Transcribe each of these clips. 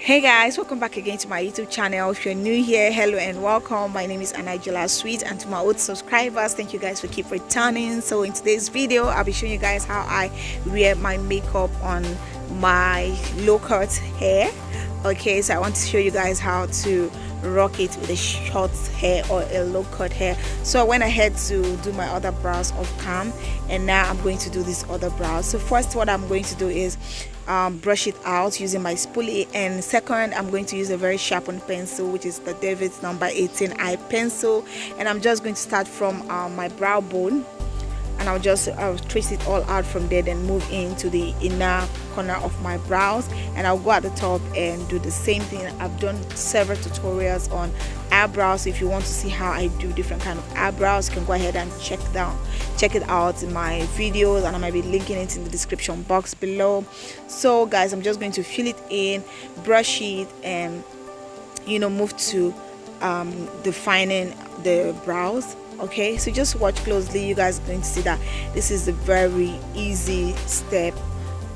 Hey guys, welcome back again to my YouTube channel. If you're new here, hello and welcome. My name is Angela Sweet, and to my old subscribers, thank you guys for keep returning. So in today's video, I'll be showing you guys how I wear my makeup on my low cut hair. Okay, so I want to show you guys how to rock it with a short hair or a low cut hair. So I went ahead to do my other brows off cam, and now I'm going to do this other brows. So first, what I'm going to do is brush it out using my spoolie, and second, I'm going to use a very sharpened pencil, which is the David's number 18 eye pencil, and I'm just going to start from my brow bone, and I'll trace it all out from there, then move into the inner corner of my brows, and I'll go at the top and do the same thing. I've done several tutorials on eyebrows, so if you want to see how I do different kind of eyebrows, you can go ahead and check it out in my videos, and I might be linking it in the description box below. So guys, I'm just going to fill it in, brush it, and move to defining the brows. Okay, so just watch closely. You guys are going to see that this is a very easy step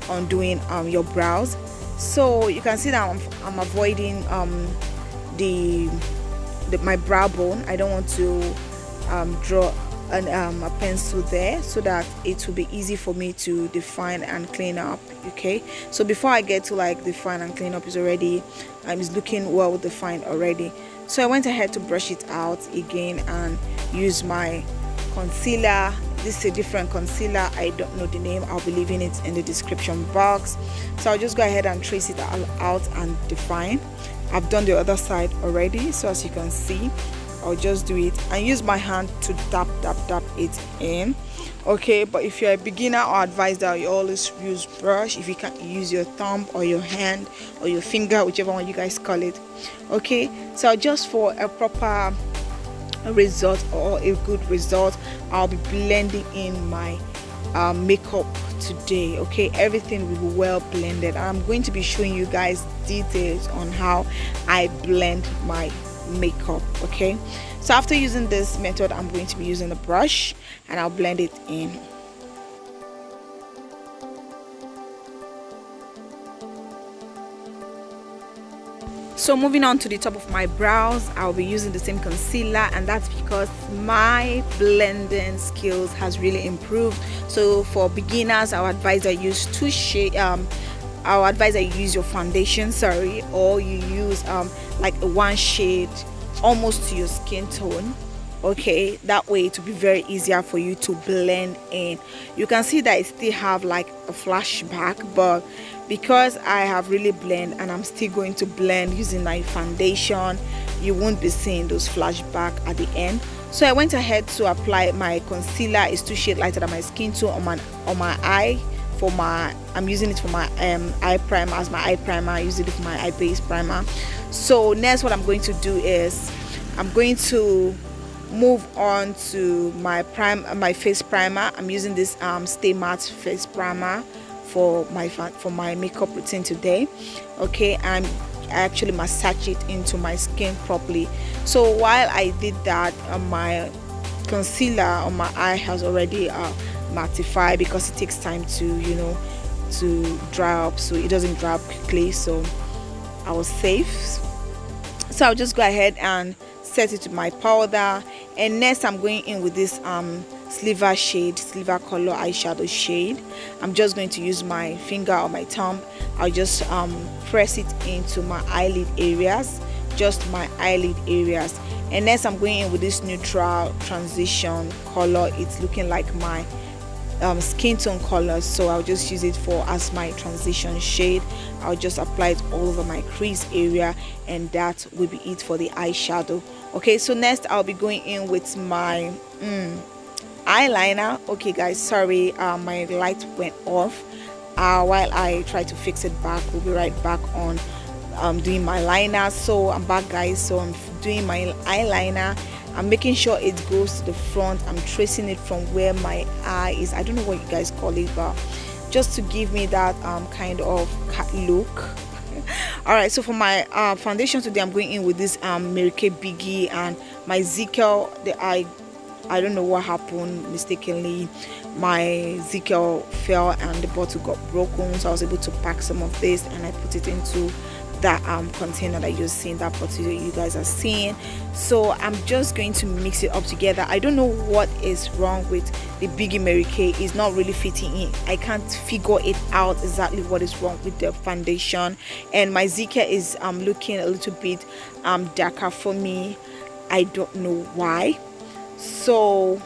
on doing your brows. So you can see that I'm avoiding my brow bone. I don't want to draw a pencil there, so that it will be easy for me to define and clean up. Okay, so before I get to like define and clean up, it's looking well defined already. So I went ahead to brush it out again and use my concealer. This is a different concealer, I don't know the name, I'll be leaving it in the description box. So I'll just go ahead and trace it all out and define. I've done the other side already, so as you can see, I'll just do it and use my hand to tap it in. Okay, but if you're a beginner, I advise that you always use brush. If you can't, use your thumb or your hand or your finger, whichever one you guys call it. Okay, so just for a proper result or a good result, I'll be blending in my makeup today. Okay, everything will be well blended, and I'm going to be showing you guys details on how I blend my makeup. Okay, so after using this method, I'm going to be using the brush and I'll blend it in. So moving on to the top of my brows, I'll be using the same concealer, and that's because my blending skills has really improved. So for beginners, I would advise that you use your foundation, or you use like a one shade almost to your skin tone. Okay, that way it will be very easier for you to blend in. You can see that I still have like a flashback, but because I have really blend and I'm still going to blend using my foundation, you won't be seeing those flashback at the end. So I went ahead to apply my concealer. It's 2 shades lighter than my skin tone on my eye. I'm using it for my eye primer, as my eye primer. I use it for my eye base primer. So next, what I'm going to do is I'm going to move on to my face primer. I'm using this Stay Matte face primer for my makeup routine today. Okay, and I actually massage it into my skin properly. So while I did that, my concealer on my eye has already mattified, because it takes time to to dry up, so it doesn't dry up quickly. So I was safe. So I'll just go ahead and set it to my powder, and next I'm going in with this silver color eyeshadow shade. I'm just going to use my finger or my thumb. I'll just press it into my eyelid areas, just my eyelid areas. And next I'm going in with this neutral transition color. It's looking like my skin tone color, so I'll just use it as my transition shade. I'll just apply it all over my crease area, and that will be it for the eyeshadow. Okay, so next I'll be going in with my eyeliner. Okay guys, sorry, my light went off while I try to fix it back. We'll be right back on doing my liner. So I'm back guys. So I'm doing my eyeliner. I'm making sure it goes to the front. I'm tracing it from where my eye is. I don't know what you guys call it, but just to give me that kind of cat look. All right, so for my foundation today, I'm going in with this Mary Kay Biggie, and my Zickel, I don't know what happened mistakenly. My Zickel fell and the bottle got broken, so I was able to pack some of this and I put it into that container that you're seeing, that bottle that you guys are seeing. So I'm just going to mix it up together. I don't know what is wrong with the Biggie Mary Kay. It's not really fitting in. I can't figure it out exactly what is wrong with the foundation, and my Zika is looking a little bit darker for me. I don't know why. So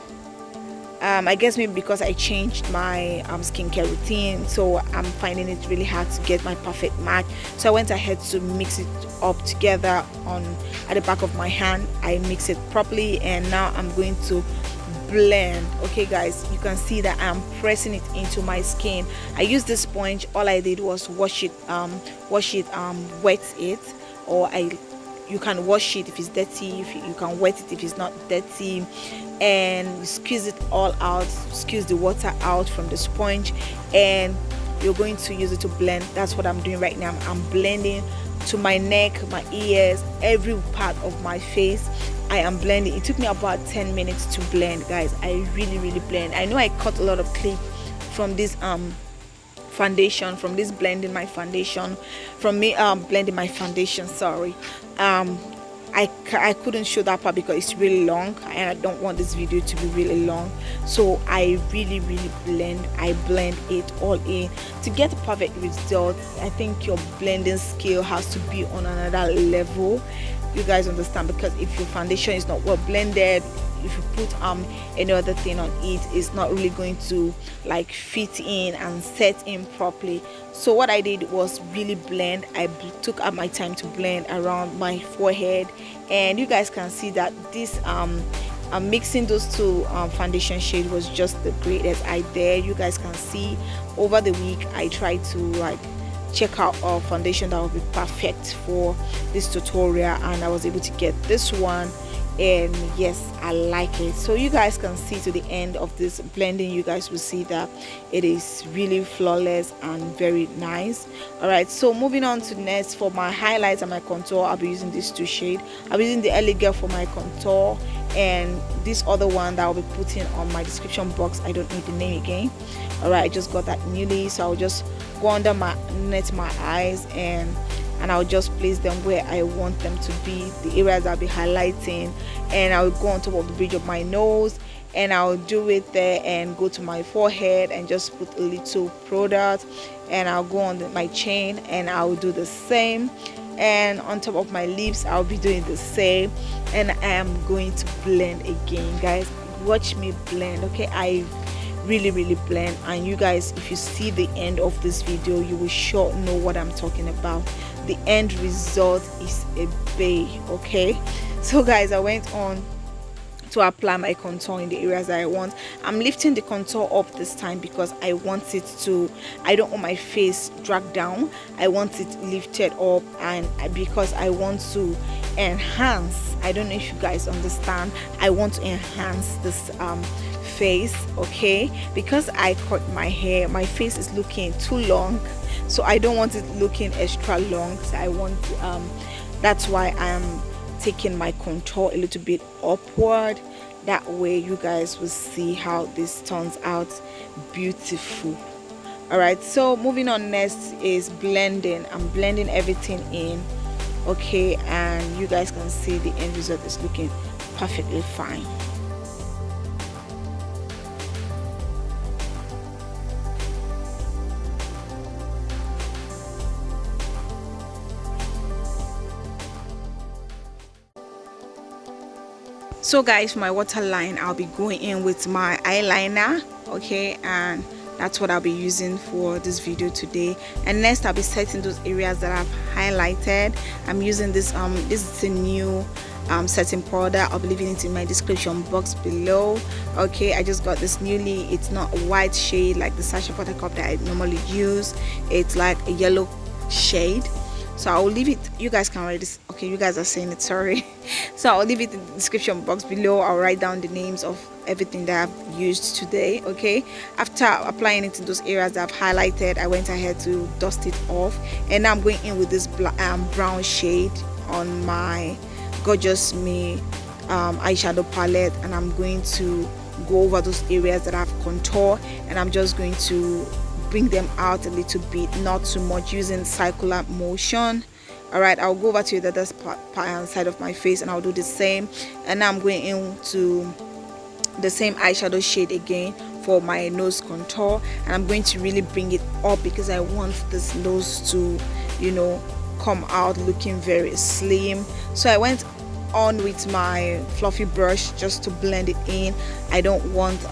I guess maybe because I changed my skincare routine, so I'm finding it really hard to get my perfect match. So I went ahead to mix it up together at the back of my hand. I mix it properly, and now I'm going to blend. Okay guys, you can see that I'm pressing it into my skin. I used this sponge. All I did was wet it, or you can wash it if it's dirty, if you can wet it if it's not dirty, and squeeze it all out, squeeze the water out from the sponge, and you're going to use it to blend. That's what I'm doing right now. I'm blending to my neck, my ears, every part of my face. I am blending. It took me about 10 minutes to blend, guys. I really blend. I know I cut a lot of clip from this foundation, from this blending my foundation, from me blending my foundation, sorry. I couldn't show that part because it's really long, and I don't want this video to be really long. So I really blend. I blend it all in to get a perfect result. I think your blending skill has to be on another level, you guys understand, because if your foundation is not well blended, if you put any other thing on it, it's not really going to like fit in and set in properly. So what I did was really blend. I took up my time to blend around my forehead, and you guys can see that this mixing those two foundation shade was just the greatest idea. You guys can see over the week I tried to like check out a foundation that would be perfect for this tutorial, and I was able to get this one, and yes, I like it. So you guys can see to the end of this blending, you guys will see that it is really flawless and very nice. All right, so moving on to next, for my highlights and my contour, I'll be using these two shades. I'll be using the Early Girl for my contour, and this other one that I'll be putting on my description box, I don't need the name again. All right, I just got that newly, so I'll just go under my eyes, and I'll just place them where I want them to be, the areas I'll be highlighting, and I'll go on top of the bridge of my nose, and I'll do it there, and go to my forehead and just put a little product, and I'll go on my chin and I'll do the same, and on top of my lips I'll be doing the same, and I am going to blend again. Guys, watch me blend. Okay, I really blend, and you guys, if you see the end of this video, you will sure know what I'm talking about. The end result is a bay. Okay, so guys, I went on to apply my contour in the areas that I want. I'm lifting the contour up this time because I want it to, I don't want my face dragged down. I want it lifted up, and because I want to enhance, I don't know if you guys understand, I want to enhance this face. Okay, because I cut my hair, my face is looking too long, so I don't want it looking extra long. So I want that's why I'm taking my contour a little bit upward. That way you guys will see how this turns out beautiful. All right, so moving on, next is blending. I'm blending everything in. Okay, and you guys can see the end result is looking perfectly fine. So guys, for my waterline, I'll be going in with my eyeliner. Okay, and that's what I'll be using for this video today. And next, I'll be setting those areas that I've highlighted. I'm using this this is a new setting powder. I'll be leaving it in my description box below. Okay, I just got this newly. It's not a white shade like the Sacha Buttercup that I normally use. It's like a yellow shade. So I'll leave it, you guys can read this. Okay, you guys are saying it, sorry. So I'll leave it in the description box below. I'll write down the names of everything that I've used today. Okay, after applying it in those areas that I've highlighted, I went ahead to dust it off, and now I'm going in with this brown shade on my Gorgeous Me eyeshadow palette, and I'm going to go over those areas that I've contoured, and I'm just going to bring them out a little bit, not too much, using circular motion. All All right, I'll go over to the other side of my face and I'll do the same. And now I'm going into the same eyeshadow shade again for my nose contour, and I'm going to really bring it up because I want this nose to, you know, come out looking very slim. So I went on with my fluffy brush just to blend it in. I don't want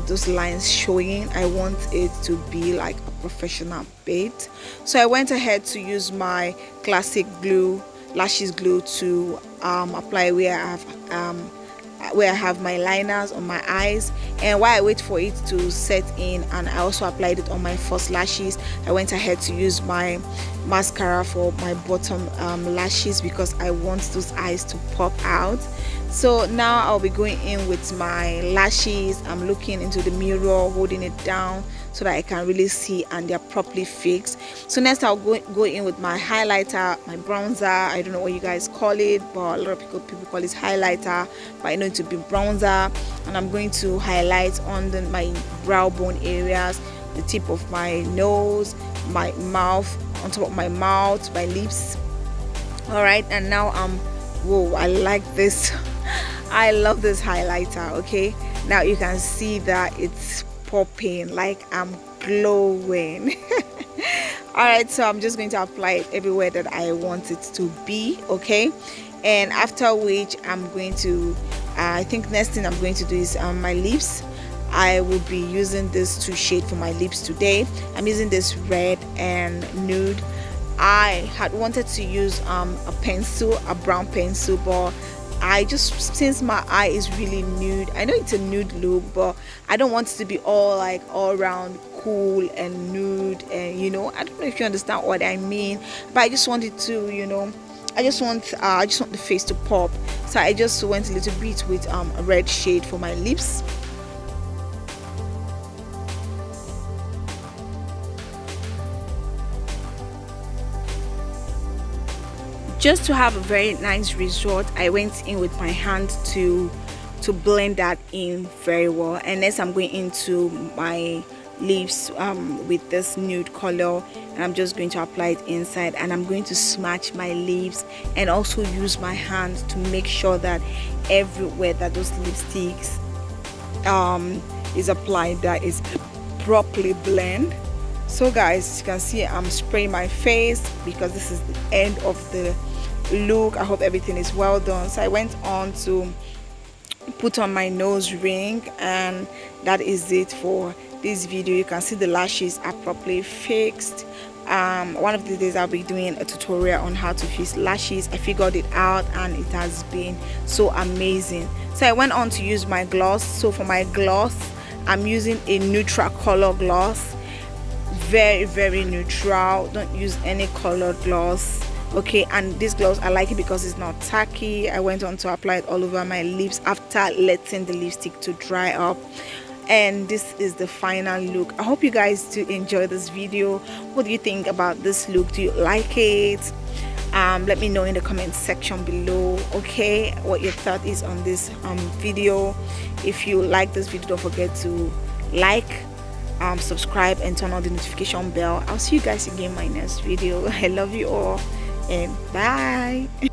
those lines showing. I want it to be like a professional bait. So I went ahead to use my classic glue, lashes glue, to apply where I have my liners on my eyes. And while I wait for it to set in, and I also applied it on my false lashes, I went ahead to use my mascara for my bottom lashes because I want those eyes to pop out. So now I'll be going in with my lashes. I'm looking into the mirror, holding it down so that I can really see and they're properly fixed. So next I'll go in with my highlighter, my bronzer. I don't know what you guys call it, but a lot of people call it highlighter, but I know it to be bronzer. And I'm going to highlight on my brow bone areas, the tip of my nose, my mouth, on top of my mouth, my lips. All right, and now whoa, I like this. I love this highlighter. Okay, now you can see that it's popping, like I'm glowing. All right, so I'm just going to apply it everywhere that I want it to be. Okay, and after which I'm going to I think next thing I'm going to do is my lips. I will be using this 2 shade for my lips today. I'm using this red and nude. I had wanted to use a pencil, a brown pencil, but I just, since my eye is really nude, I know it's a nude look, but I don't want it to be all around cool and nude, and you know, I don't know if you understand what I mean, but I just wanted to, you know, I just want the face to pop. So I just went a little bit with a red shade for my lips. Just to have a very nice result, I went in with my hand to blend that in very well. And next I'm going into my lips with this nude color, and I'm just going to apply it inside, and I'm going to smudge my lips and also use my hand to make sure that everywhere that those lipsticks is applied, that is properly blend. So guys, as you can see, I'm spraying my face because this is the end of the look. I hope everything is well done. So I went on to put on my nose ring, and that is it for this video. You can see the lashes are properly fixed. One of the days I'll be doing a tutorial on how to fix lashes. I figured it out and it has been so amazing. So I went on to use my gloss. So for my gloss, I'm using a neutral color gloss, very neutral. Don't use any colored gloss. Okay, and this gloss, I like it because it's not tacky. I went on to apply it all over my lips after letting the lipstick to dry up, and this is the final look. I hope you guys do enjoy this video. What do you think about this look? Do you like it? Let me know in the comment section below, okay, what your thought is on this video. If you like this video, don't forget to like, subscribe, and turn on the notification bell. I'll see you guys again in my next video. I love you all, and bye.